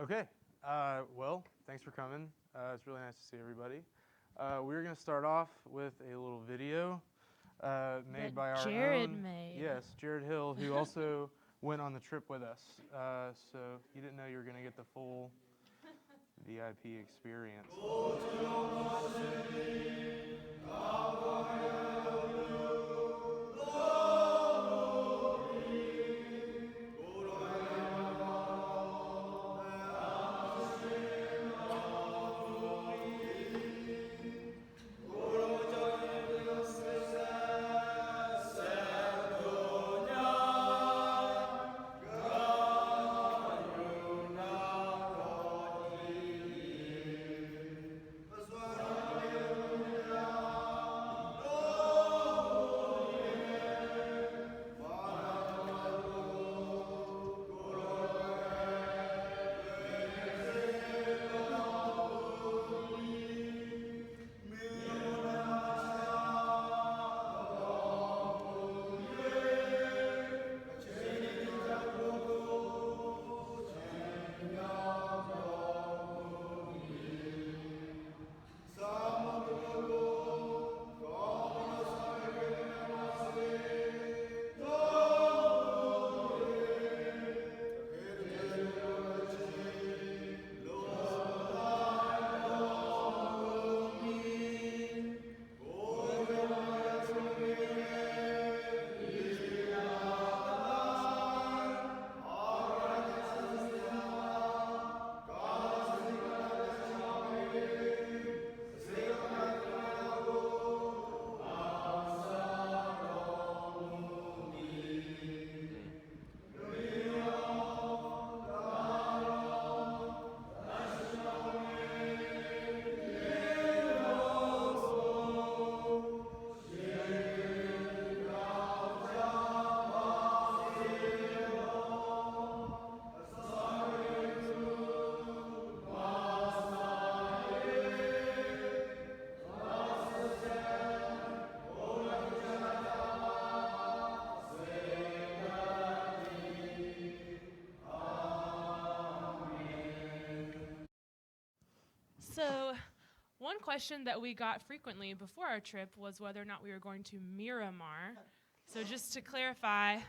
Okay. Well, thanks for coming. It's really nice to see everybody. We're going to start off with a little video made That by our Jared own, made. yes, Jared Hill, who also went on the trip with us. So you didn't know you were going to get the full VIP experience. So, one question that we got frequently before our trip was whether or not we were going to Miramar. So, just to clarify,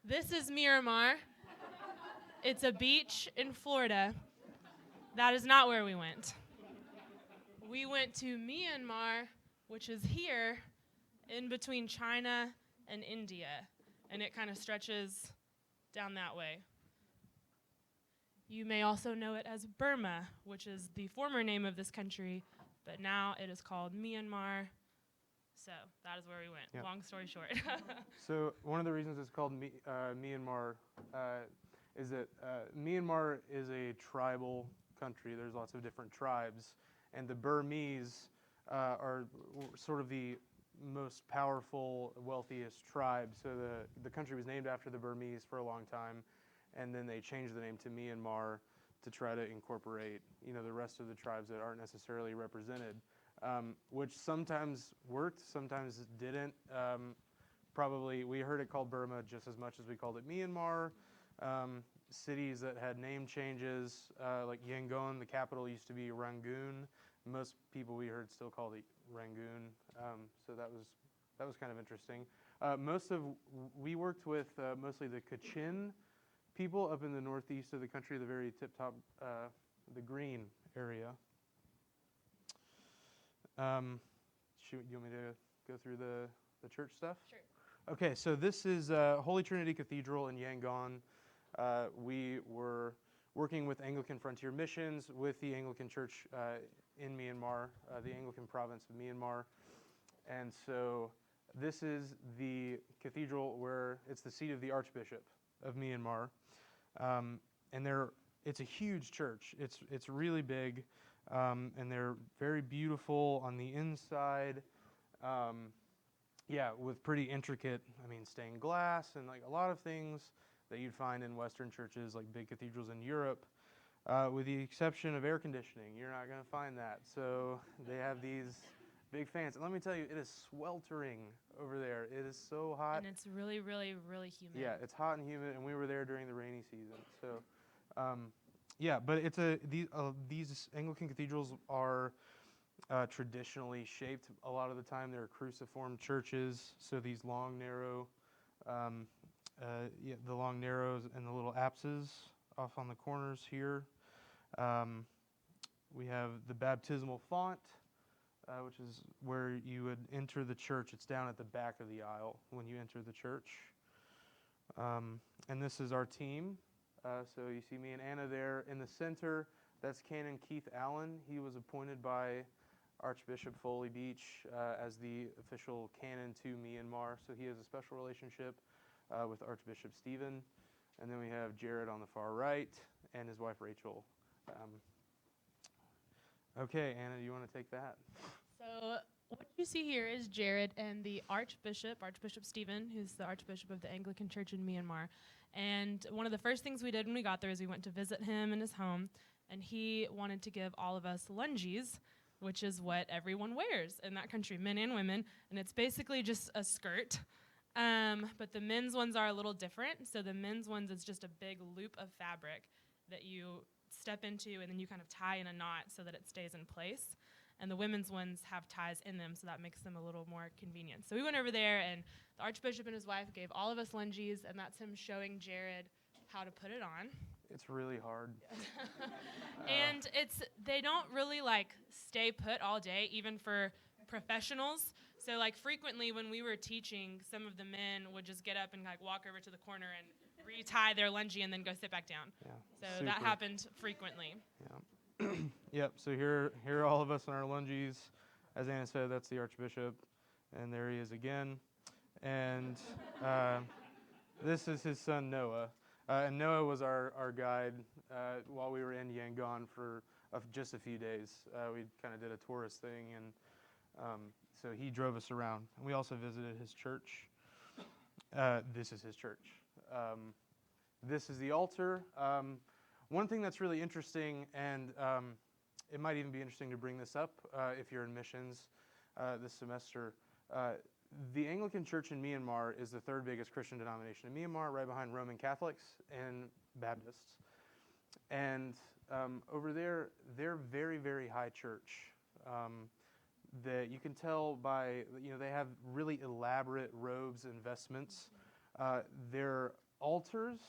this is Miramar. It's a beach in Florida. That is not where we went. We went to Myanmar, which is here in between China and India, and it kind of stretches down that way. You may also know it as Burma, which is the former name of this country, but now it is called Myanmar. So that is where we went. Yep. Long story short. So one of the reasons it's called Myanmar is that Myanmar is a tribal country. There's lots of different tribes, and the Burmese are sort of the most powerful, wealthiest tribe. So the country was named after the Burmese for a long time, and then they changed the name to Myanmar to try to incorporate, the rest of the tribes that aren't necessarily represented, which sometimes worked, sometimes didn't. Probably we heard it called Burma just as much as we called it Myanmar. Cities that had name changes, like Yangon, the capital used to be Rangoon. Most people we heard still called it Rangoon. So that was kind of interesting. We worked with mostly the Kachin people up in the northeast of the country, the very tip-top, the green area. You want me to go through the church stuff? Sure. Okay, so this is Holy Trinity Cathedral in Yangon. We were working with Anglican Frontier Missions with the Anglican Church in Myanmar, the Anglican province of Myanmar. And so this is the cathedral where it's the seat of the Archbishop of Myanmar. And it's a huge church. It's really big, and they're very beautiful on the inside. With pretty intricate, stained glass and like a lot of things that you'd find in Western churches, like big cathedrals in Europe, with the exception of air conditioning. You're not going to find that. So they have these big fans. And let me tell you, it is sweltering over there. It is so hot. And it's really, really, really humid. Yeah, it's hot and humid, and we were there during the rainy season. So Yeah, but these Anglican cathedrals are traditionally shaped. A lot of the time, they're cruciform churches. So these long, narrow, um, the long narrows and the little apses off on the corners here. Um, we have the baptismal font, which is where you would enter the church. It's down at the back of the aisle when you enter the church. And this is our team. So you see me and Anna there in the center. That's Canon Keith Allen. He was appointed by Archbishop Foley Beach as the official canon to Myanmar. So he has a special relationship with Archbishop Stephen. And then we have Jared on the far right and his wife Rachel. Okay, Anna, do you want to take that? So what you see here is Jared and the Archbishop Stephen, who's the Archbishop of the Anglican Church in Myanmar. And one of the first things we did when we got there is we went to visit him in his home, and he wanted to give all of us lungies, which is what everyone wears in that country, men and women, and it's basically just a skirt. But the men's ones are a little different. So the men's ones is just a big loop of fabric that you step into, and then you kind of tie in a knot so that it stays in place. And the women's ones have ties in them, so that makes them a little more convenient. So we went over there, and the Archbishop and his wife gave all of us lungies, and that's him showing Jared how to put it on. It's really hard. And they don't really stay put all day, even for professionals. So frequently when we were teaching, some of the men would just get up and walk over to the corner and retie their lungie and then go sit back down. Yeah, so super. That happened frequently. Yeah. Yep. So here are all of us in our lungies. As Anna said, that's the Archbishop, and there he is again. And this is his son Noah. And Noah was our guide while we were in Yangon for just a few days. We kind of did a tourist thing, and so he drove us around. And we also visited his church. This is his church. This is the altar. One thing that's really interesting, and it might even be interesting to bring this up if you're in missions this semester, the Anglican Church in Myanmar is the third biggest Christian denomination in Myanmar, right behind Roman Catholics and Baptists. And over there, they're very, very high church. That you can tell by, they have really elaborate robes and vestments. Their altars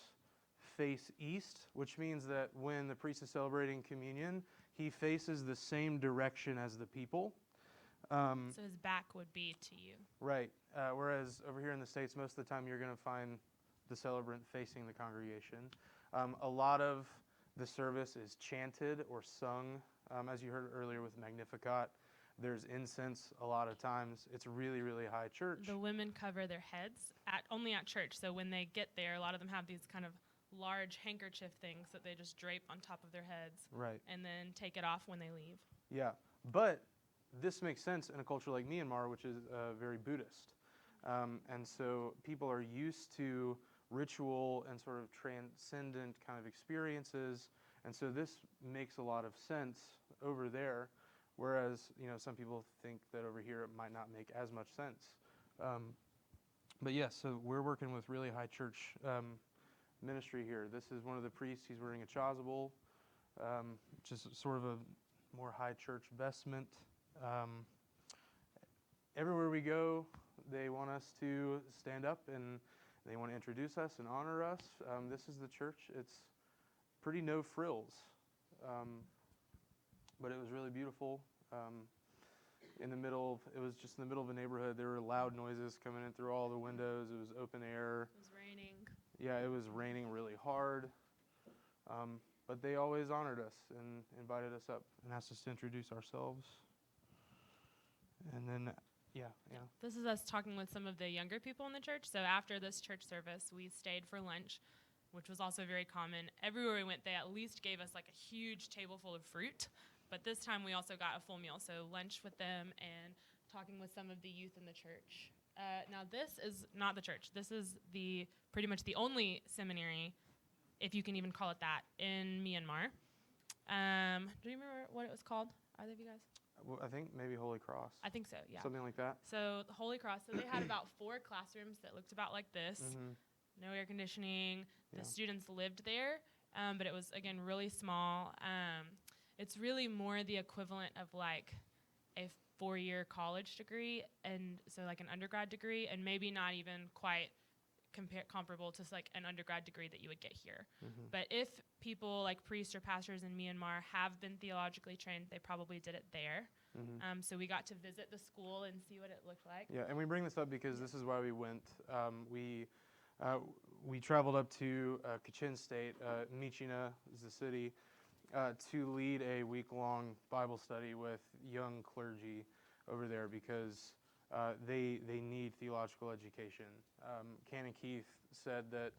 face east, which means that when the priest is celebrating communion, he faces the same direction as the people. So his back would be to you. Right. Whereas over here in the States, most of the time you're going to find the celebrant facing the congregation. A lot of the service is chanted or sung, as you heard earlier with Magnificat. There's incense a lot of times. It's really, really high church. The women cover their heads only at church. So when they get there, a lot of them have these kind of large handkerchief things that they just drape on top of their heads. Right. And then take it off when they leave. Yeah. But this makes sense in a culture like Myanmar, which is very Buddhist. And so people are used to ritual and sort of transcendent kind of experiences. And so this makes a lot of sense over there, whereas, some people think that over here it might not make as much sense. But yes, so we're working with really high church ministry here. This is one of the priests. He's wearing a chasuble, which is sort of a more high church vestment. Everywhere we go, they want us to stand up and they want to introduce us and honor us. This is the church. It's pretty no frills, but it was really beautiful. It was just in the middle of a neighborhood. There were loud noises coming in through all the windows. It was open air. It was raining. Yeah, it was raining really hard. But they always honored us and invited us up and asked us to introduce ourselves. And then, yeah. This is us talking with some of the younger people in the church. So after this church service, we stayed for lunch, which was also very common. Everywhere we went, they at least gave us a huge table full of fruit. But this time we also got a full meal. So lunch with them and talking with some of the youth in the church. Now this is not the church. This is pretty much the only seminary, if you can even call it that, in Myanmar. Do you remember what it was called? Either of you guys? Well, I think maybe Holy Cross. I think so, yeah. Something like that. So the Holy Cross. So they had about 4 classrooms that looked about like this. Mm-hmm. No air conditioning. The students lived there, but it was, again, really small. It's really more the equivalent of like a 4-year college degree, and so like an undergrad degree, and maybe not even quite comparable to like an undergrad degree that you would get here. But if people like priests or pastors in Myanmar have been theologically trained, they probably did it there. So we got to visit the school and see what it looked like. Yeah, and we bring this up because this is why we went. We traveled up to Kachin State, Myitkyina is the city, to lead a week-long Bible study with young clergy over there because they need theological education. Canon Keith said that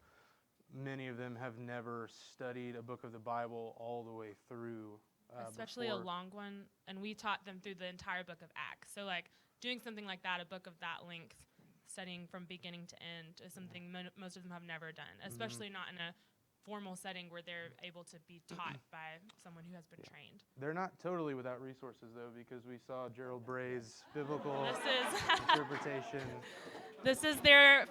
many of them have never studied a book of the Bible all the way through. Especially before. a long one, and we taught them through the entire book of Acts. So like doing something like that, a book of that length, studying from beginning to end, is something most of them have never done, especially not in a formal setting where they're able to be taught by someone who has been trained. They're not totally without resources, though, because we saw Gerald Bray's biblical This is interpretation. This is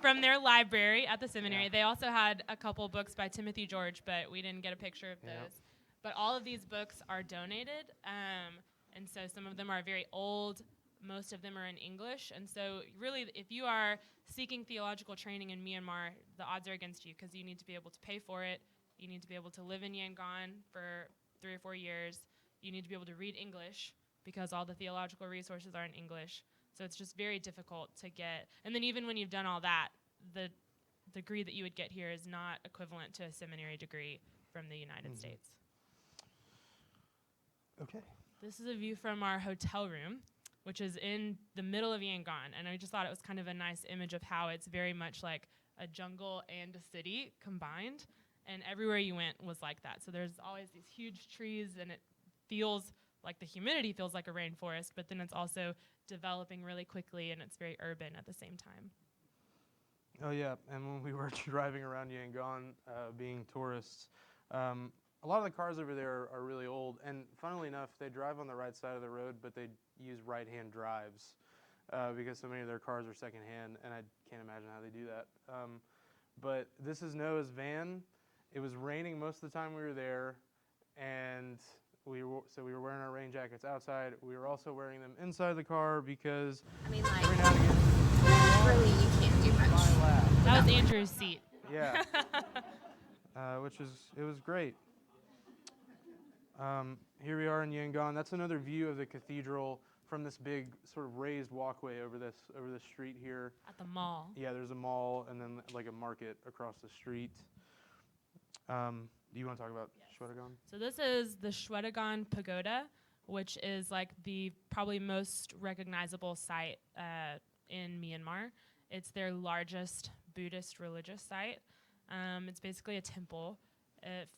from their library at the seminary. They also had a couple books by Timothy George, but we didn't get a picture of those. But all of these books are donated, and so some of them are very old. Most of them are in English. And so really, if you are seeking theological training in Myanmar, the odds are against you because you need to be able to pay for it. You need to be able to live in Yangon for 3 or 4 years. You need to be able to read English because all the theological resources are in English. So it's just very difficult to get. And then even when you've done all that, the degree that you would get here is not equivalent to a seminary degree from the United States. Okay. This is a view from our hotel room, which is in the middle of Yangon. And I just thought it was kind of a nice image of how it's very much like a jungle and a city combined. And everywhere you went was like that. So there's always these huge trees, and it feels like the humidity feels like a rainforest, but then it's also developing really quickly, and it's very urban at the same time. Oh, yeah. And when we were driving around Yangon, being tourists, a lot of the cars over there are really old, and funnily enough, they drive on the right side of the road, but they use right-hand drives because so many of their cars are secondhand, and I can't imagine how they do that. But this is Noah's van. It was raining most of the time we were there, and we were wearing our rain jackets outside. We were also wearing them inside the car because I mean, like, every now and again, really, you can't do much. That was Andrew's seat. yeah, it was great. Here we are in Yangon. That's another view of the cathedral from this big sort of raised walkway over this street here. At the mall. Yeah, there's a mall and then like a market across the street. Do you want to talk about Shwedagon? So this is the Shwedagon Pagoda, which is like the probably most recognizable site in Myanmar. It's their largest Buddhist religious site. It's basically a temple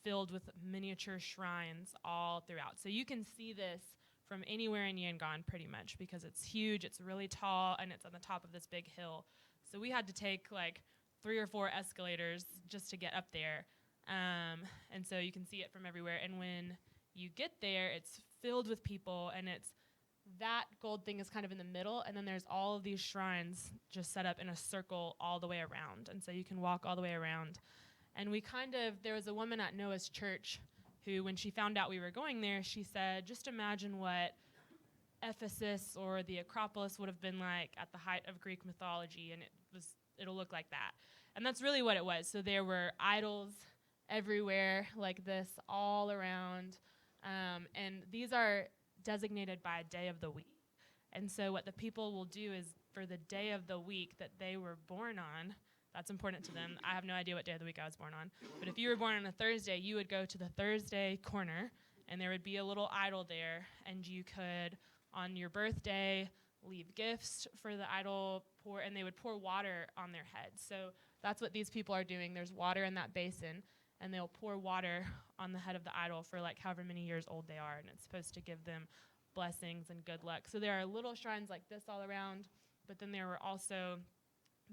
filled with miniature shrines all throughout. So you can see this from anywhere in Yangon pretty much because it's huge, it's really tall, and it's on the top of this big hill. So we had to take like 3 or 4 escalators just to get up there. And so you can see it from everywhere. And when you get there, it's filled with people, and it's that gold thing is kind of in the middle, and then there's all of these shrines just set up in a circle all the way around. And so you can walk all the way around. And there was a woman at Noah's church who, when she found out we were going there, she said, just imagine what Ephesus or the Acropolis would have been like at the height of Greek mythology, and it'll look like that. And that's really what it was. So there were idols everywhere like this all around. And these are designated by a day of the week. And so what the people will do is for the day of the week that they were born on, that's important to them. I have no idea what day of the week I was born on. But if you were born on a Thursday, you would go to the Thursday corner, and there would be a little idol there, and you could, on your birthday, leave gifts for the idol, and they would pour water on their heads. So that's what these people are doing. There's water in that basin, and they'll pour water on the head of the idol for like however many years old they are, and it's supposed to give them blessings and good luck. So there are little shrines like this all around, but then there were also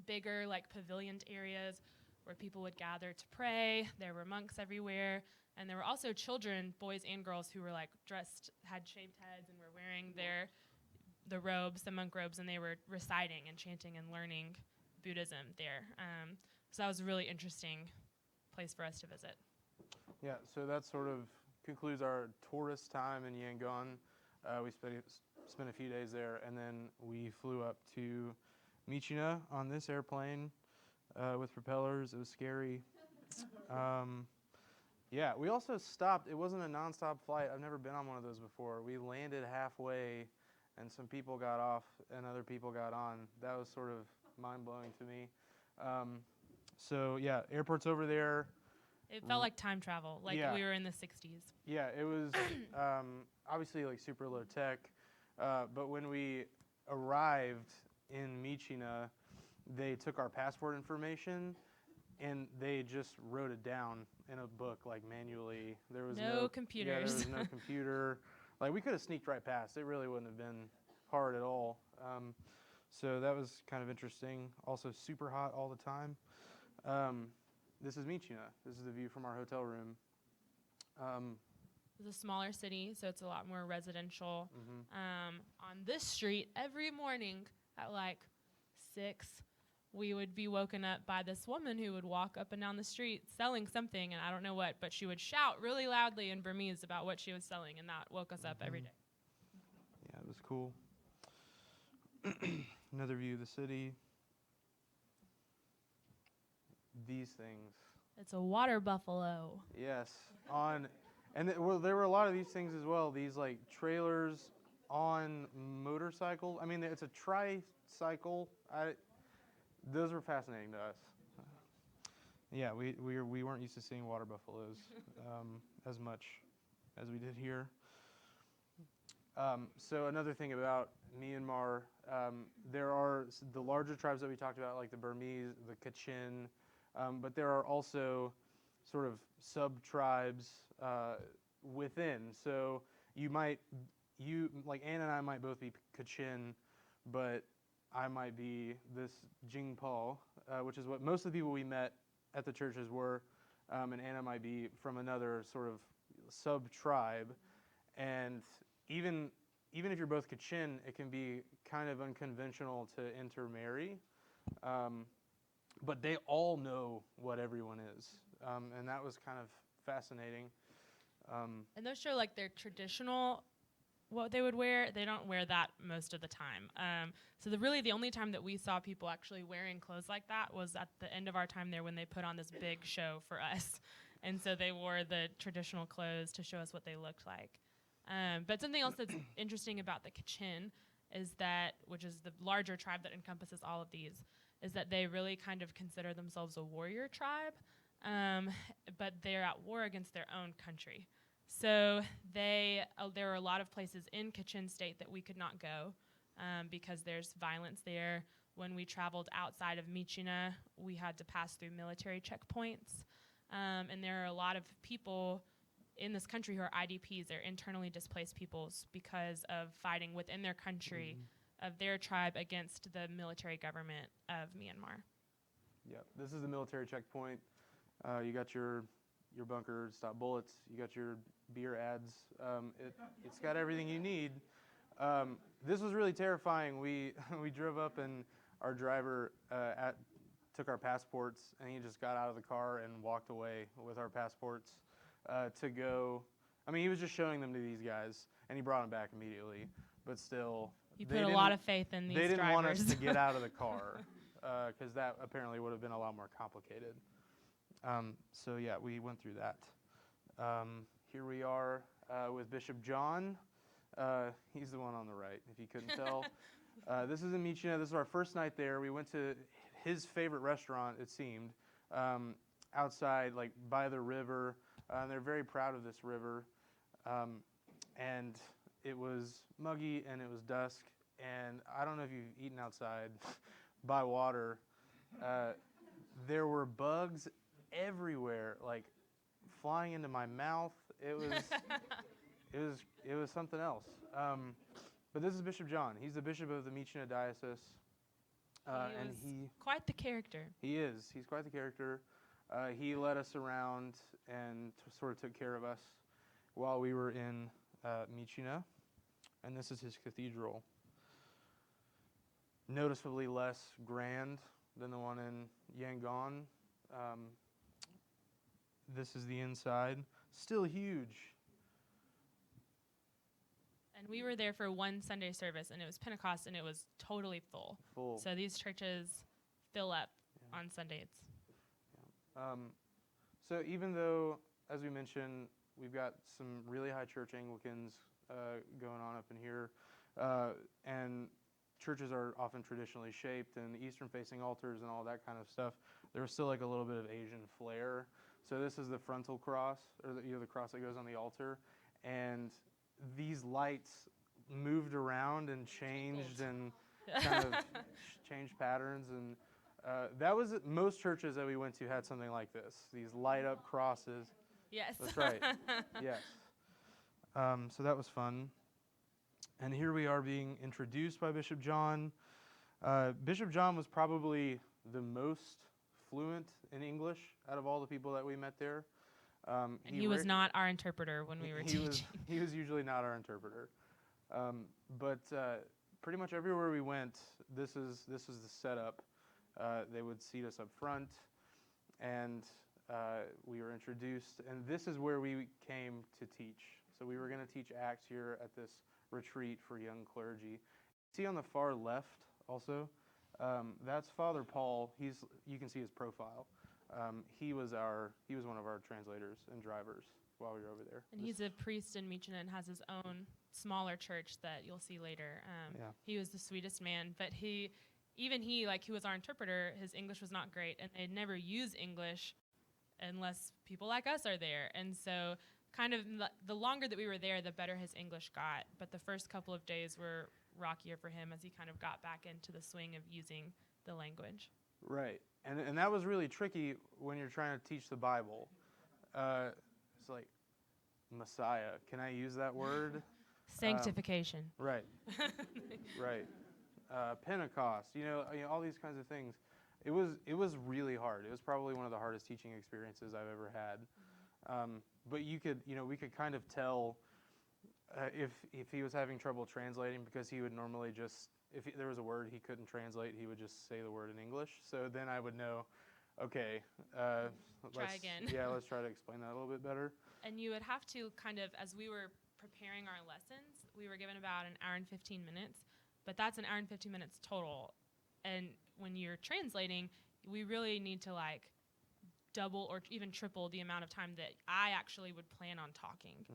bigger like pavilion areas where people would gather to pray. There were monks everywhere, and there were also children, boys and girls, who were like dressed, had shaved heads, and were wearing the robes, the monk robes, and they were reciting and chanting and learning Buddhism there. So that was a really interesting place for us to visit. Yeah, so that sort of concludes our tourist time in Yangon. We spent a few days there, and then we flew up to Myitkyina on this airplane with propellers. It was scary. Yeah, we also stopped. It wasn't a nonstop flight. I've never been on one of those before. We landed halfway, and some people got off, and other people got on. That was sort of mind-blowing to me. So yeah, airport's over there. It felt like time travel, like Yeah. we were in the 60s. Yeah, it was obviously like super low tech, but when we arrived in Myitkyina, they took our passport information and they just wrote it down in a book like manually. There was No Yeah, computers. there was no computer. Like we could have sneaked right past. It really wouldn't have been hard at all. So that was kind of interesting. Also super hot all the time. This is Myitkyina. This is the view from our hotel room. It's a smaller city, so it's a lot more residential. Mhm. On this street, every morning at like 6, we would be woken up by this woman who would walk up and down the street selling something, and I don't know what, but she would shout really loudly in Burmese about what she was selling, and that woke us up every day. Yeah, it was cool. Another view of the city. These things. It's a water buffalo. Yes, well, there were a lot of these things as well. These like trailers on motorcycles. I mean, it's a tricycle. Those were fascinating to us. Yeah, we weren't used to seeing water buffaloes as much as we did here. So another thing about Myanmar, there are the larger tribes that we talked about, like the Burmese, the Kachin, but there are also sort of sub-tribes within. So like Ann and I might both be Kachin, but I might be this Jingpo, which is what most of the people we met at the churches were, and Anna might be from another sort of sub-tribe. And even if you're both Kachin, it can be kind of unconventional to intermarry. But they all know what everyone is, and that was kind of fascinating. And those show like their traditional, what they would wear. They don't wear that most of the time. So the only time that we saw people actually wearing clothes like that was at the end of our time there when they put on this big show for us. And so they wore the traditional clothes to show us what they looked like. But something else that's interesting about the Kachin is that, which is the larger tribe that encompasses all of these, is that they really kind of consider themselves a warrior tribe, but they're at war against their own country. So there are a lot of places in Kachin State that we could not go because there's violence there. When we traveled outside of Myitkyina, we had to pass through military checkpoints. And there are a lot of people in this country who are IDPs, they're internally displaced peoples because of fighting within their country, of their tribe against the military government of Myanmar. Yeah, this is the military checkpoint. You got your bunker to stop bullets. You got your beer ads. It's got everything you need. This was really terrifying. We drove up and our driver took our passports and he just got out of the car and walked away with our passports to go. I mean, he was just showing them to these guys and he brought them back immediately. But still, You put a lot of faith in these drivers. They didn't want us to get out of the car because that apparently would have been a lot more complicated. So yeah, we went through that. Here we are with Bishop John. He's the one on the right, if you couldn't tell. This is in Myitkyina. This is our first night there. We went to his favorite restaurant, it seemed, outside, like by the river. They're very proud of this river. And it was muggy and it was dusk. And I don't know if you've eaten outside by water. There were bugs everywhere, like flying into my mouth. It was something else. But this is Bishop John. He's the bishop of the Myitkyina diocese. He's quite the character. He is. He's quite the character. He led us around and sort of took care of us while we were in Myitkyina. And this is his cathedral. Noticeably less grand than the one in Yangon. This is the inside. still huge. And we were there for one Sunday service, and it was Pentecost, and it was totally full. Full. So these churches fill up Yeah. on Sundays. So even though, as we mentioned, we've got some really high church Anglicans going on up in here, and churches are often traditionally shaped and Eastern-facing altars and all that kind of stuff, there was still like a little bit of Asian flair. So this is the frontal cross, or the cross that goes on the altar, and these lights moved around and changed and kind of changed patterns, and that was most churches that we went to had something like this. These light up crosses. Yes. That's right. Yes. So that was fun. And here we are being introduced by Bishop John. Bishop John was probably the most fluent in English out of all the people that we met there. And he was not our interpreter when we were teaching. He was usually not our interpreter. But pretty much everywhere we went, this was the setup. They would seat us up front, and we were introduced. And this is where we came to teach. So we were going to teach Acts here at this retreat for young clergy. See on the far left also, that's Father Paul. You can see his profile. He was one of our translators and drivers while we were over there. And he's a priest in Meechina and has his own smaller church that you'll see later. He was the sweetest man, but he was our interpreter. His English was not great, and they'd never use English unless people like us are there. And so kind of the longer that we were there, the better his English got. But the first couple of days were rockier for him as he kind of got back into the swing of using the language. Right. And that was really tricky when you're trying to teach the Bible. It's like, Messiah, can I use that word? Sanctification. Right. Right. Pentecost, all these kinds of things. It was really hard. It was probably one of the hardest teaching experiences I've ever had. But we could kind of tell if he was having trouble translating, because he would normally just, if there was a word he couldn't translate, he would just say the word in English. So then I would know, okay, try again. Yeah, let's try to explain that a little bit better. And you would have to kind of, as we were preparing our lessons, we were given about an hour and 15 minutes, but that's an hour and 15 minutes total. And when you're translating, we really need to double or even triple the amount of time that I actually would plan on talking,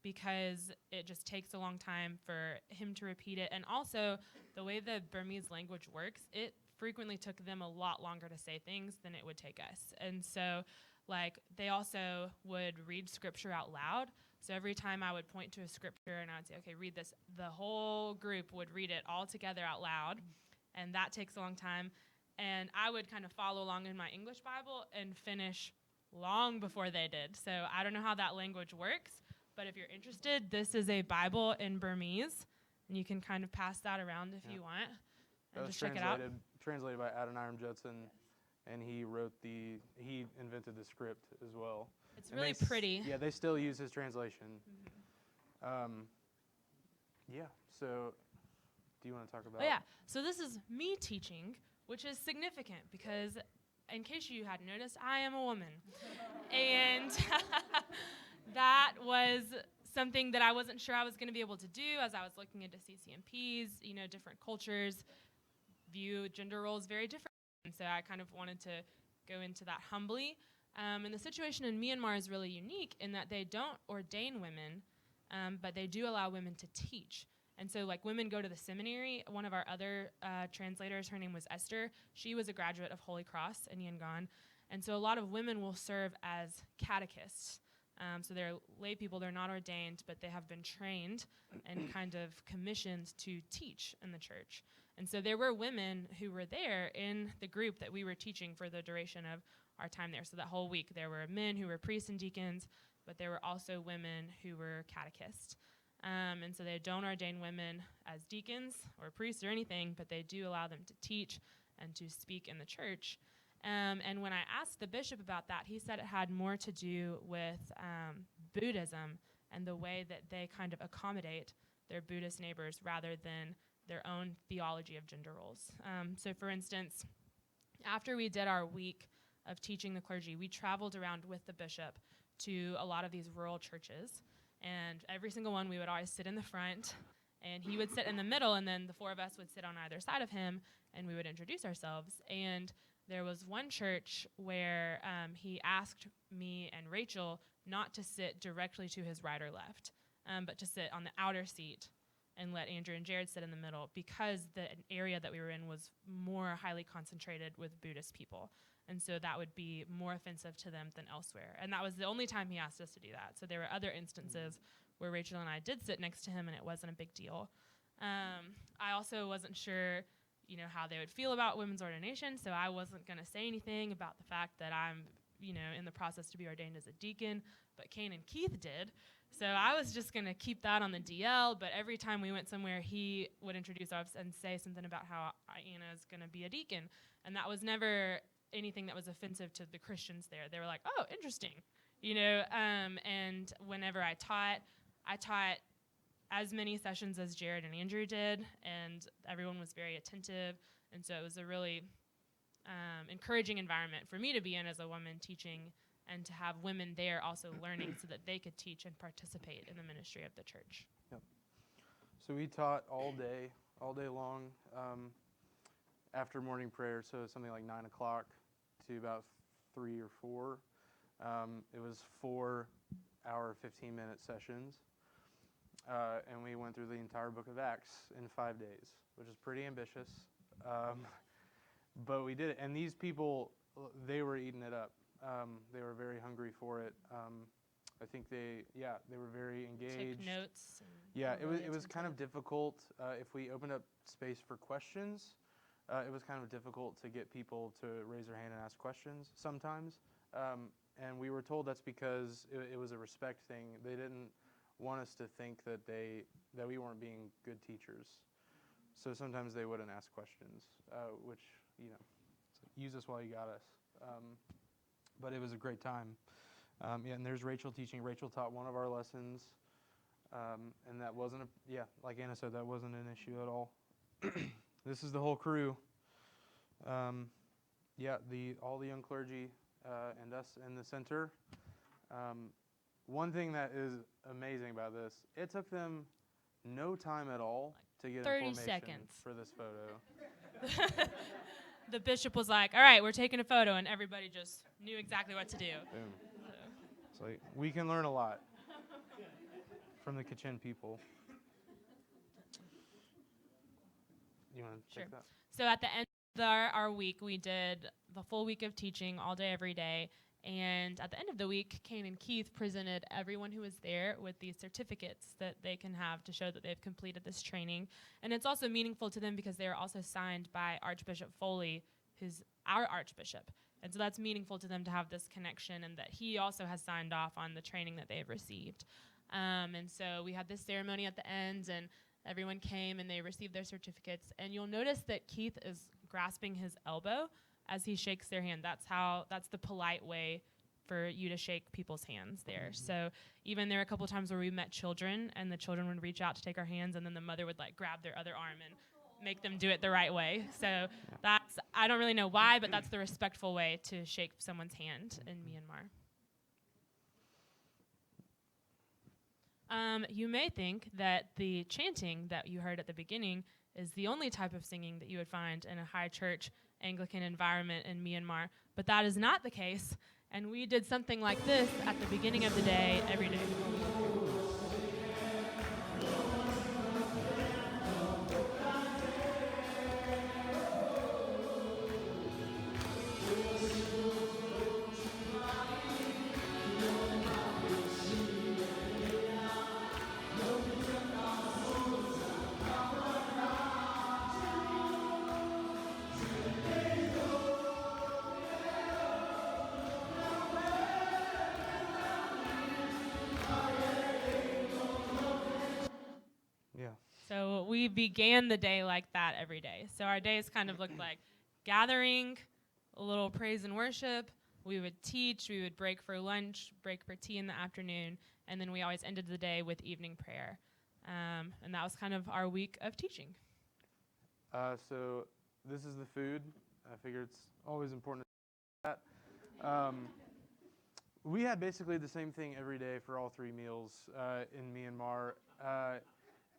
because it just takes a long time for him to repeat it. And also, the way the Burmese language works, it frequently took them a lot longer to say things than it would take us. And so, they also would read scripture out loud. So every time I would point to a scripture and I would say, okay, read this, the whole group would read it all together out loud. And that takes a long time. And I would kind of follow along in my English Bible and finish long before they did. So I don't know how that language works, but if you're interested, this is a Bible in Burmese, and you can kind of pass that around if you want, and just check it out. Translated by Adoniram Judson, and he invented the script as well. It's really pretty. Yeah, they still use his translation. So do you want to talk about? Oh, yeah, so this is me teaching, which is significant because, in case you hadn't noticed, I am a woman. And that was something that I wasn't sure I was going to be able to do as I was looking into CCMPs. Different cultures view gender roles very differently. And so I kind of wanted to go into that humbly. And the situation in Myanmar is really unique in that they don't ordain women, but they do allow women to teach. And so, women go to the seminary. One of our other translators, her name was Esther. She was a graduate of Holy Cross in Yangon. And so a lot of women will serve as catechists. So they're lay people, they're not ordained, but they have been trained and kind of commissioned to teach in the church. And so there were women who were there in the group that we were teaching for the duration of our time there. So that whole week, there were men who were priests and deacons, but there were also women who were catechists. And so they don't ordain women as deacons or priests or anything, but they do allow them to teach and to speak in the church. And when I asked the bishop about that, he said it had more to do with Buddhism and the way that they kind of accommodate their Buddhist neighbors rather than their own theology of gender roles. So for instance, after we did our week of teaching the clergy, we traveled around with the bishop to a lot of these rural churches. And every single one, we would always sit in the front, and he would sit in the middle, and then the four of us would sit on either side of him, and we would introduce ourselves. And there was one church where he asked me and Rachel not to sit directly to his right or left, but to sit on the outer seat and let Andrew and Jared sit in the middle, because the area that we were in was more highly concentrated with Buddhist people. And so that would be more offensive to them than elsewhere. And that was the only time he asked us to do that. So there were other instances where Rachel and I did sit next to him, and it wasn't a big deal. I also wasn't sure, how they would feel about women's ordination, so I wasn't going to say anything about the fact that I'm, in the process to be ordained as a deacon, but Kane and Keith did. So I was just going to keep that on the DL, but every time we went somewhere, he would introduce us and say something about how Anna is going to be a deacon. And that was never anything that was offensive to the Christians there. They were like, oh, interesting. And whenever I taught as many sessions as Jared and Andrew did, and everyone was very attentive. And so it was a really encouraging environment for me to be in as a woman teaching, and to have women there also learning so that they could teach and participate in the ministry of the church. Yep. So we taught all day long, after morning prayer, so something like 9 o'clock to about 3 or 4. It was 4-hour, 15-minute sessions, and we went through the entire book of Acts in 5 days, which is pretty ambitious, but we did it. And these people, they were eating it up. They were very hungry for it. I think they were very engaged. Took notes. Yeah, it was kind of difficult. If we opened up space for questions, it was kind of difficult to get people to raise their hand and ask questions sometimes. And we were told that's because it was a respect thing. They didn't want us to think that we weren't being good teachers. So sometimes they wouldn't ask questions, which, use us while you got us. But it was a great time. And there's Rachel teaching. Rachel taught one of our lessons, and that wasn't like Anna said, that wasn't an issue at all. This is the whole crew. All the young clergy and us in the center. One thing that is amazing about this, it took them no time at all to get 30 information seconds for this photo. The bishop was like, all right, we're taking a photo, and everybody just knew exactly what to do. Boom. It's like, we can learn a lot from the Kachin people. You want to take that? So at the end of our week, we did the full week of teaching all day, every day. And at the end of the week, Kane and Keith presented everyone who was there with these certificates that they can have to show that they've completed this training. And it's also meaningful to them because they are also signed by Archbishop Foley, who's our Archbishop. And so that's meaningful to them to have this connection, and that he also has signed off on the training that they've received. And so we had this ceremony at the end, and everyone came and they received their certificates. And you'll notice that Keith is grasping his elbow as he shakes their hand. That's the polite way for you to shake people's hands there. Mm-hmm. So even there were a couple of times where we met children, and the children would reach out to take our hands, and then the mother would grab their other arm and make them do it the right way. So I don't really know why, but that's the respectful way to shake someone's hand in Myanmar. You may think that the chanting that you heard at the beginning is the only type of singing that you would find in a high church Anglican environment in Myanmar, but that is not the case. And we did something like this at the beginning of the day, every day. So we began the day like that every day. So our days kind of looked like gathering, a little praise and worship. We would teach, we would break for lunch, break for tea in the afternoon, and then we always ended the day with evening prayer. And that was kind of our week of teaching. So this is the food. I figure it's always important to do that. We had basically the same thing every day for all 3 meals in Myanmar.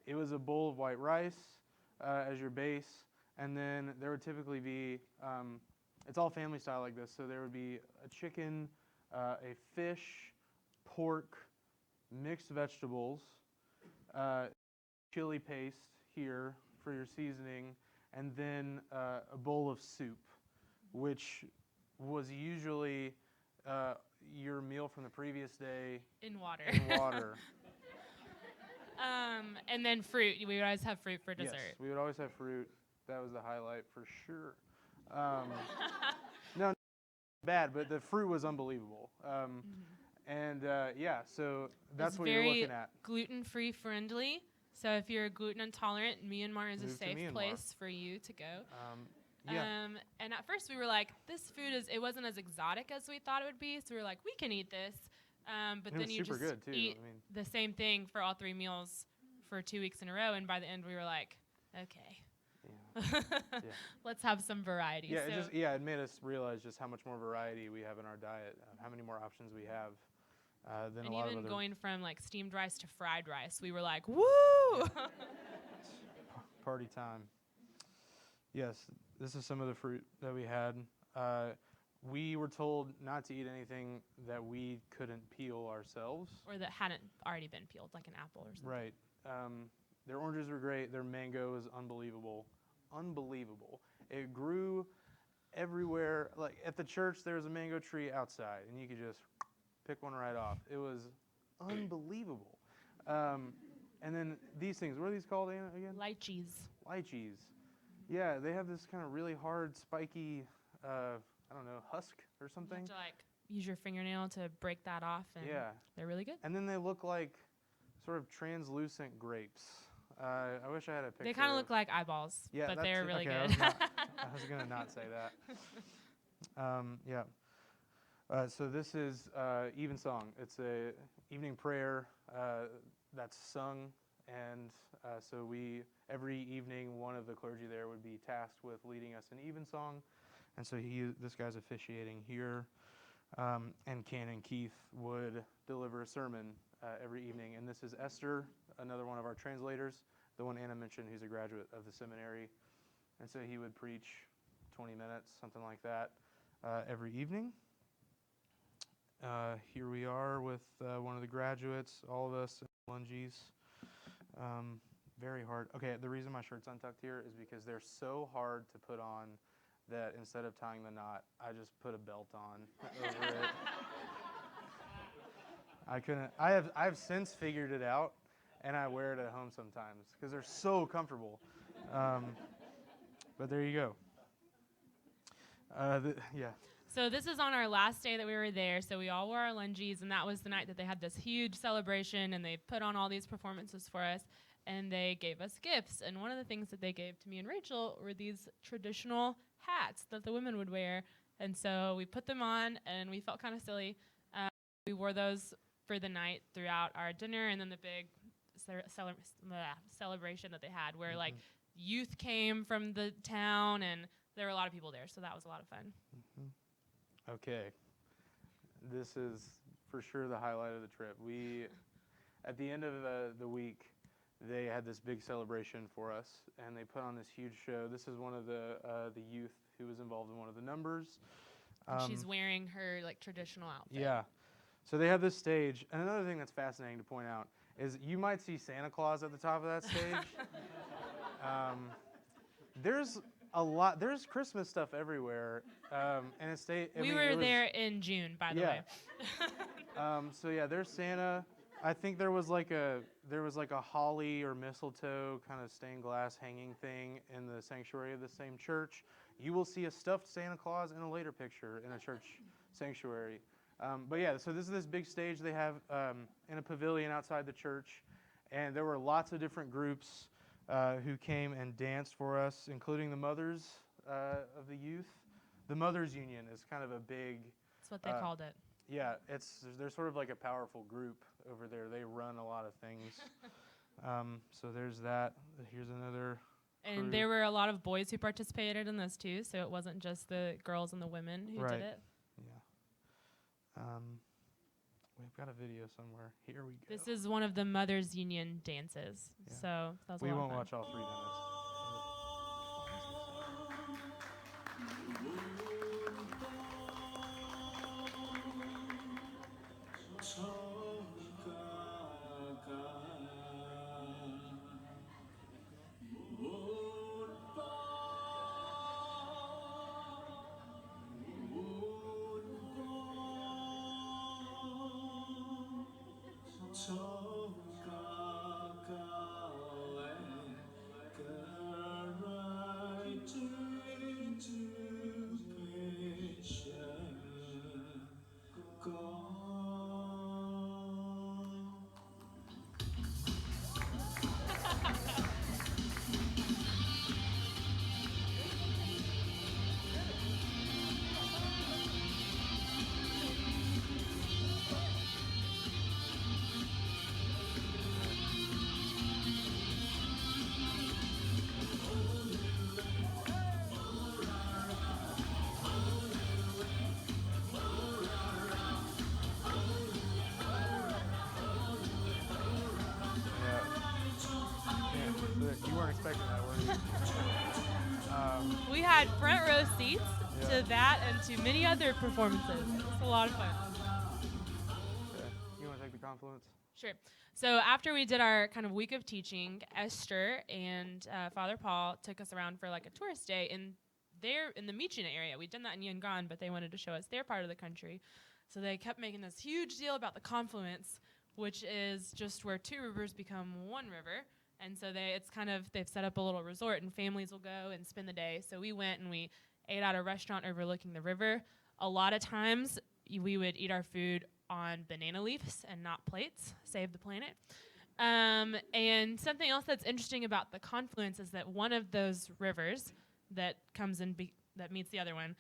It was a bowl of white rice as your base, and then there would typically be, it's all family style like this, so there would be a chicken, a fish, pork, mixed vegetables, chili paste here for your seasoning, and then a bowl of soup, which was usually your meal from the previous day In water. in water. And then fruit. We would always have fruit for dessert. Yes, we would always have fruit. That was the highlight for sure. No, bad, but the fruit was unbelievable. And yeah, so that's It's what you're looking at. Gluten-free friendly. So if you're gluten intolerant, Myanmar is Move a to safe Myanmar. place for you to go. Yeah. And at first we were like, this food it wasn't as exotic as we thought it would be. So we were like, we can eat this. But It then was you super just good, too. eat I mean- the same thing for all 3 meals for 2 weeks in a row. And by the end we were like, okay, Yeah. let's have some variety. Yeah, So it made us realize just how much more variety we have in our diet, how many more options we have than and a lot of even other going from like steamed rice to fried rice, we were like, woo! party time. Yes, this is some of the fruit that we had. We were told not to eat anything that we couldn't peel ourselves. Or that hadn't already been peeled, like an apple or something. Right. Their oranges were great. Their mango is unbelievable. Unbelievable. It grew everywhere. Like at the church, there was a mango tree outside, and you could just pick one right off. It was unbelievable. And then these things, what are these called again? Lychees. Lychees. Yeah, they have this kind of really hard, spiky, I don't know, husk or You something. have to like use your fingernail to break that off, and Yeah. they're really good. And then they look like sort of translucent grapes. I wish I had a picture. They kind of look like eyeballs, Yeah, but that's they're it. really Okay, good. I was gonna not say that. Yeah. So this is Evensong. It's a evening prayer that's sung, and so every evening one of the clergy there would be tasked with leading us in Evensong, and so this guy's officiating here, and Canon Keith would deliver a sermon every evening, and this is Esther, another one of our translators, the one Anna mentioned, who's a graduate of the seminary, and so he would preach 20 minutes, something like that, every evening. Here we are with one of the graduates, all of us in lungies. Very hard. Okay, the reason my shirt's untucked here is because they're so hard to put on that instead of tying the knot, I just put a belt on over it. I couldn't. I've since figured it out, and I wear it at home sometimes because they're so comfortable. But there you go. Yeah. So this is on our last day that we were there. So we all wore our lungies, and that was the night that they had this huge celebration, and they put on all these performances for us, and they gave us gifts. And one of the things that they gave to me and Rachel were these traditional hats that the women would wear. And so we put them on, and we felt kind of silly. We wore those for the night throughout our dinner, and then the big celebration that they had, where like youth came from the town, and there were a lot of people there. So that was a lot of fun. Okay. This is for sure the highlight of the trip. At the end of the week, they had this big celebration for us, and they put on this huge show. This is one of the youth who was involved in one of the numbers. And she's wearing her like traditional outfit. Yeah. So they have this stage. And another thing that's fascinating to point out is you might see Santa Claus at the top of that stage. There's Christmas stuff everywhere. And we were there in June, by the way. So yeah, there's Santa. I think there was like a holly or mistletoe kind of stained glass hanging thing in the sanctuary of the same church. You will see a stuffed Santa Claus in a later picture in a church sanctuary. But yeah, so this is this big stage they have in a pavilion outside the church, and there were lots of different groups who came and danced for us, including the mothers of the youth. The Mothers Union is kind of a big... That's what they called it. Yeah, they're sort of like a powerful group over there. They run a lot of things. So there's that. Here's another crew. And there were a lot of boys who participated in this too, so it wasn't just the girls and the women who did it. Yeah. We've got a video somewhere. Here we go. This is one of the Mothers Union dances. Yeah. So that was a We lot of won't fun. watch all 3 You weren't expecting that, were you? We had front row seats Yeah. to that and to many other performances. It was a lot of fun. Okay. You want to take the confluence? Sure. So after we did our kind of week of teaching, Esther and Father Paul took us around for like a tourist day in the Myitkyina area. We'd done that in Yangon, but they wanted to show us their part of the country. So they kept making this huge deal about the confluence, which is just where 2 rivers become 1 river. And so they've set up a little resort, and families will go and spend the day. So we went and we ate at a restaurant overlooking the river. A lot of times we would eat our food on banana leaves and not plates, save the planet. And something else that's interesting about the confluence is that one of those rivers that comes in that meets the other one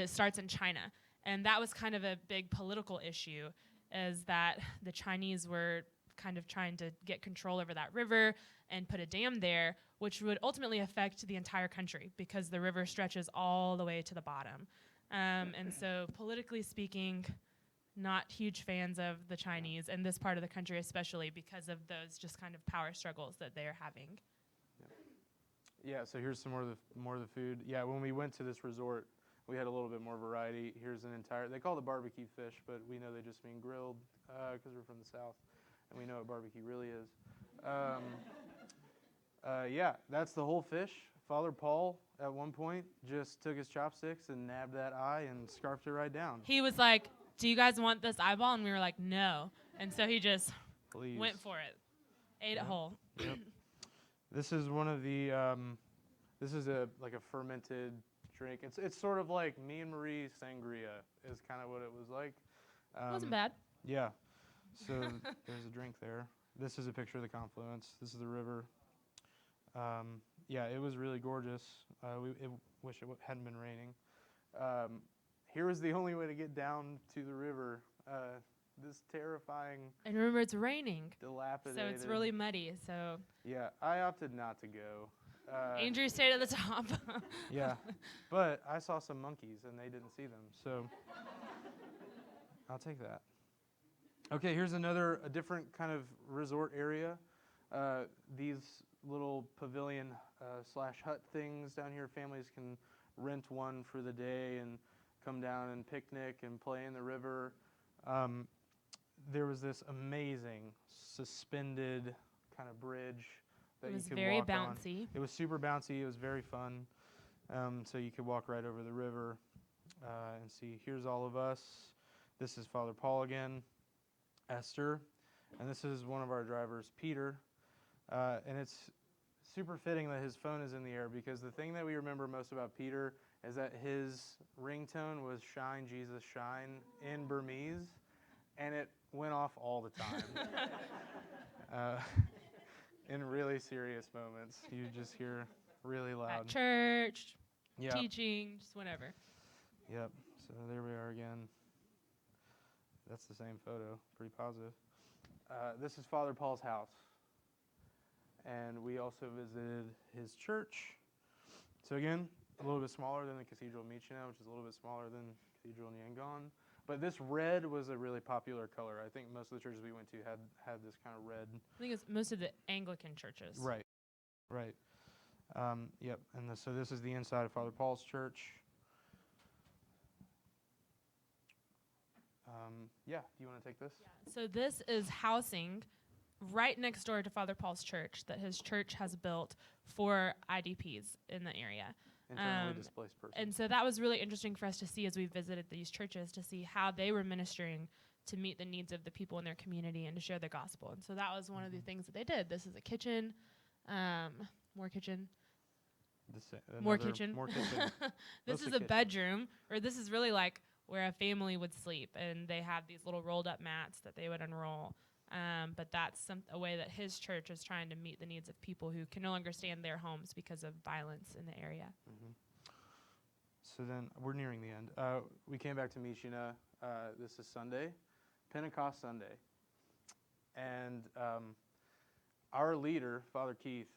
starts in China. And that was kind of a big political issue, is that the Chinese were kind of trying to get control over that river and put a dam there, which would ultimately affect the entire country because the river stretches all the way to the bottom. And so politically speaking, not huge fans of the Chinese in this part of the country, especially because of those just kind of power struggles that they're having. Yeah, so here's some more of the food. Yeah, when we went to this resort, we had a little bit more variety. Here's they call it barbecue fish, but we know they just mean grilled because we're from the South, and we know what barbecue really is. Yeah, that's the whole fish. Father Paul, at one point, just took his chopsticks and nabbed that eye and scarfed it right down. He was like, "Do you guys want this eyeball?" And we were like, "No." And so he just went for it, ate it whole. Yep. This is one of the. This is like a fermented drink. It's sort of like Myanmar sangria is kind of what it was like. It wasn't bad. Yeah. So there's a drink there. This is a picture of the confluence. This is the river. Yeah, it was really gorgeous. Wish it hadn't been raining. Here was the only way to get down to the river. This terrifying. And remember, it's raining. Dilapidated. So it's really muddy. So. Yeah, I opted not to go. Andrew stayed at the top. Yeah, but I saw some monkeys and they didn't see them, so I'll take that. Okay, here's a different kind of resort area. These little pavilion / hut things down here, families can rent one for the day and come down and picnic and play in the river. There was this amazing suspended kind of bridge that you could walk on. It was very bouncy. It was super bouncy. It was very fun. So you could walk right over the river and see. Here's all of us. This is Father Paul again, Esther, and this is one of our drivers, Peter. And it's super fitting that his phone is in the air because the thing that we remember most about Peter is that his ringtone was "Shine, Jesus, Shine" in Burmese, and it went off all the time. In really serious moments, you just hear really loud. At church, Yep. teaching, just whatever. Yep. So there we are again. That's the same photo. Pretty positive. This is Father Paul's house. And we also visited his church. So again, a little bit smaller than the Cathedral of Myitkyina, which is a little bit smaller than Cathedral in Yangon. But this red was a really popular color. I think most of the churches we went to had this kind of red. I think it's most of the Anglican churches. Right. Yep. And so this is the inside of Father Paul's church. Yeah. Do you want to take this? Yeah. So this is housing right next door to Father Paul's church that his church has built for IDPs in the area. Internally displaced person. And so that was really interesting for us to see as we visited these churches, to see how they were ministering to meet the needs of the people in their community and to share the gospel. And so that was one of the things that they did. This is a kitchen, more kitchen. More kitchen. More kitchen. This is a bedroom, or this is really like where a family would sleep, and they have these little rolled up mats that they would unroll. But that's a way that his church is trying to meet the needs of people who can no longer stay in their homes because of violence in the area. Mm-hmm. So then we're nearing the end. We came back to Mishina. This is Sunday, Pentecost Sunday. And our leader, Father Keith,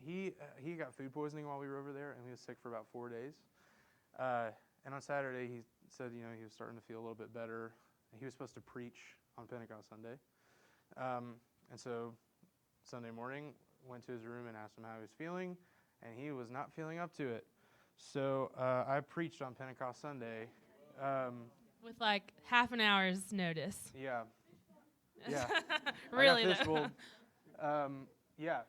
he got food poisoning while we were over there, and he was sick for about 4 days. And on Saturday, he said, he was starting to feel a little bit better. He was supposed to preach on Pentecost Sunday. And so Sunday morning, went to his room and asked him how he was feeling, and he was not feeling up to it. So I preached on Pentecost Sunday. With like half an hour's notice. Yeah. Really, though.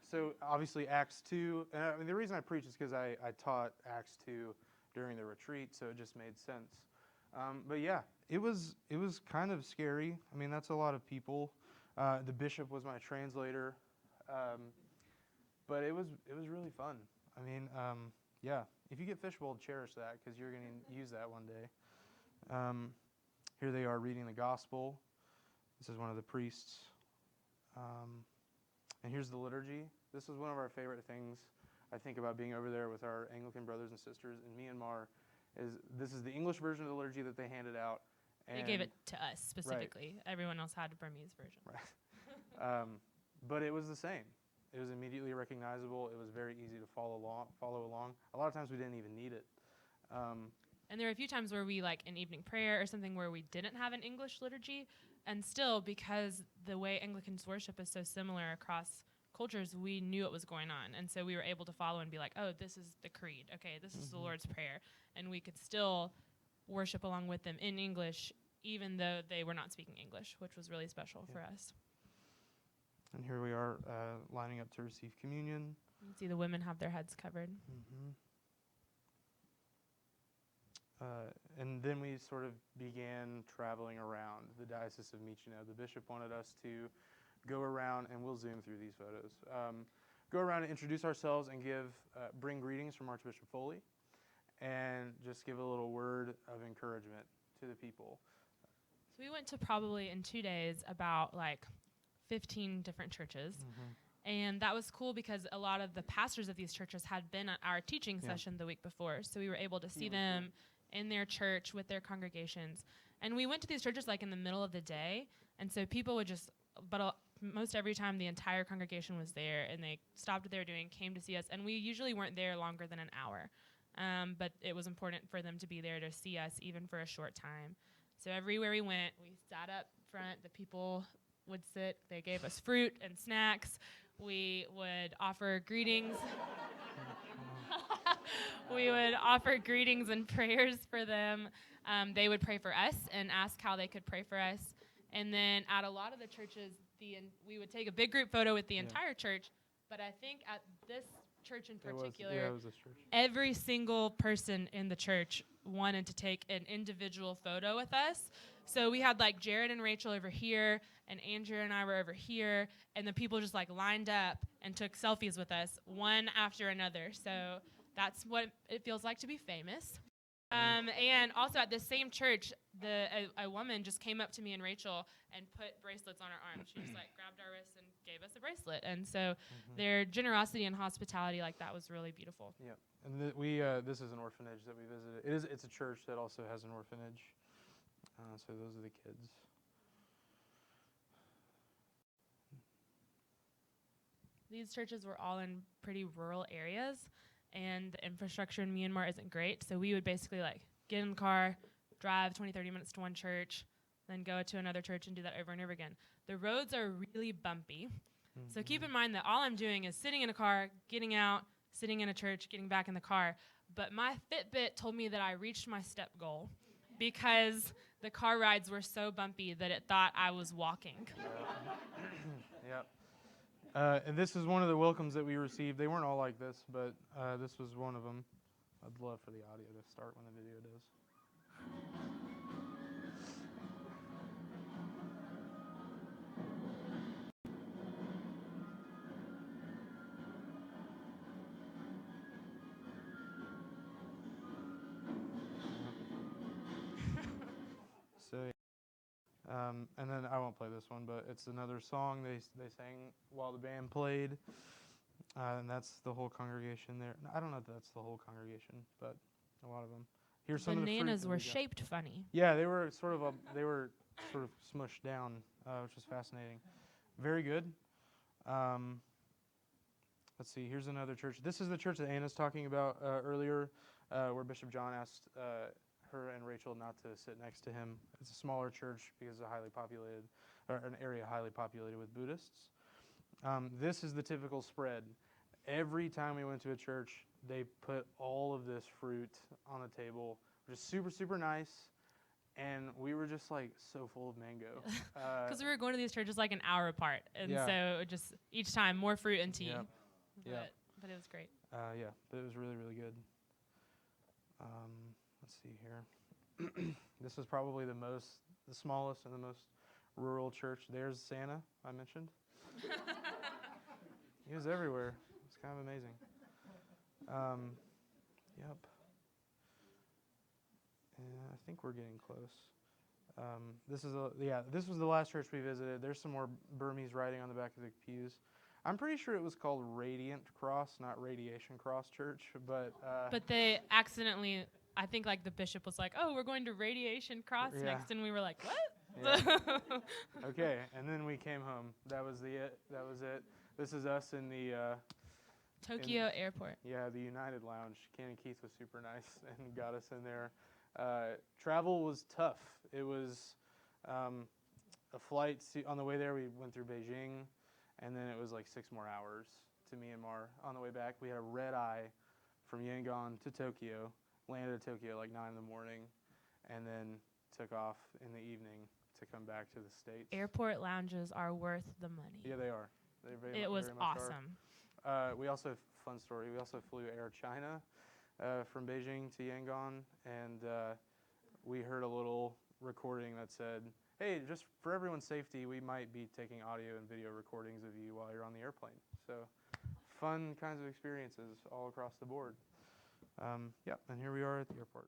So obviously Acts 2. The reason I preached is because I taught Acts 2 during the retreat, so it just made sense. But yeah, it was kind of scary. I mean, that's a lot of people. The bishop was my translator, but it was really fun. I mean, if you get fishbowl, cherish that, because you're going to use that one day. Here they are reading the gospel. This is one of the priests. And here's the liturgy. This is one of our favorite things I think about being over there with our Anglican brothers and sisters in Myanmar. This is the English version of the liturgy that they handed out. They gave it to us specifically. Right. Everyone else had a Burmese version. Right. But it was the same. It was immediately recognizable. It was very easy to follow along. A lot of times we didn't even need it. And there were a few times where we, like in evening prayer or something, where we didn't have an English liturgy. And still, because the way Anglicans worship is so similar across cultures, we knew what was going on. And so we were able to follow and be like, oh, this is the creed. Okay, this is the Lord's Prayer. And we could still worship along with them in English, even though they were not speaking English, which was really special for us. And here we are lining up to receive communion. You can see the women have their heads covered. Mm-hmm. And then we sort of began traveling around the Diocese of Myitkyina. The bishop wanted us to go around, and we'll zoom through these photos, go around and introduce ourselves and bring greetings from Archbishop Foley, and just give a little word of encouragement to the people. So we went to probably in 2 days about like 15 different churches. Mm-hmm. And that was cool because a lot of the pastors of these churches had been at our teaching session the week before. So we were able to see them in their church with their congregations. And we went to these churches like in the middle of the day. And so people would most every time the entire congregation was there, and they stopped what they were doing, came to see us. And we usually weren't there longer than an hour. But it was important for them to be there to see us even for a short time. So everywhere we went, we sat up front. The people would sit. They gave us fruit and snacks. We would offer greetings. We would offer greetings and prayers for them. They would pray for us and ask how they could pray for us. And then at a lot of the churches, we would take a big group photo with the entire church. But I think at this church in particular, it was this church. Every single person in the church wanted to take an individual photo with us. So we had like Jared and Rachel over here, and Andrew and I were over here, and the people just like lined up and took selfies with us one after another. So that's what it feels like to be famous. And also at the same church, a woman just came up to me and Rachel and put bracelets on our arms. She just like grabbed our wrists and gave us a bracelet. And so their generosity and hospitality like that was really beautiful. Yeah, and this is an orphanage that we visited. It's a church that also has an orphanage. So those are the kids. These churches were all in pretty rural areas, and the infrastructure in Myanmar isn't great. So we would basically like get in the car, drive 20, 30 minutes to one church, then go to another church and do that over and over again. The roads are really bumpy. Mm-hmm. So keep in mind that all I'm doing is sitting in a car, getting out, sitting in a church, getting back in the car. But my Fitbit told me that I reached my step goal because the car rides were so bumpy that it thought I was walking. Yep. And this is one of the welcomes that we received. They weren't all like this, but this was one of them. I'd love for the audio to start when the video does. So, and then I won't play this one, but it's another song they sang while the band played, and that's the whole congregation there. I don't know if that's the whole congregation, but a lot of them. Here's some Bananas of the were shaped funny. Yeah, they were sort of smushed down, which is fascinating. Very good. Let's see. Here's another church. This is the church that Anna's talking about earlier, where Bishop John asked her and Rachel not to sit next to him. It's a smaller church because it's an area highly populated with Buddhists. This is the typical spread. Every time we went to a church, they put all of this fruit on the table, which is super, super nice. And we were just like so full of mango. Because we were going to these churches like an hour apart. And so just each time more fruit and tea. Yep. But it was great. But it was really, really good. Let's see here. This is probably the smallest and the most rural church. There's Santa, I mentioned. He was everywhere. It's kind of amazing. Yep. And I think we're getting close. This was the last church we visited. There's some more Burmese writing on the back of the pews. I'm pretty sure it was called Radiant Cross, not Radiation Cross Church, but they accidentally, I think like the bishop was like, "Oh, we're going to Radiation Cross next," and we were like, "What?" Yeah. Okay, and then we came home. That was it. This is us in the Tokyo Airport. Yeah, the United Lounge. Ken and Keith was super nice and got us in there. Travel was tough. It was a flight on the way there. We went through Beijing, and then it was like 6 more hours to Myanmar. On the way back, we had a red eye from Yangon to Tokyo, landed at Tokyo like 9 in the morning, and then took off in the evening to come back to the States. Airport lounges are worth the money. Yeah, they are. It was awesome. We also, fun story, we also flew Air China from Beijing to Yangon, and we heard a little recording that said, "Hey, just for everyone's safety, we might be taking audio and video recordings of you while you're on the airplane." So fun kinds of experiences all across the board. And here we are at the airport.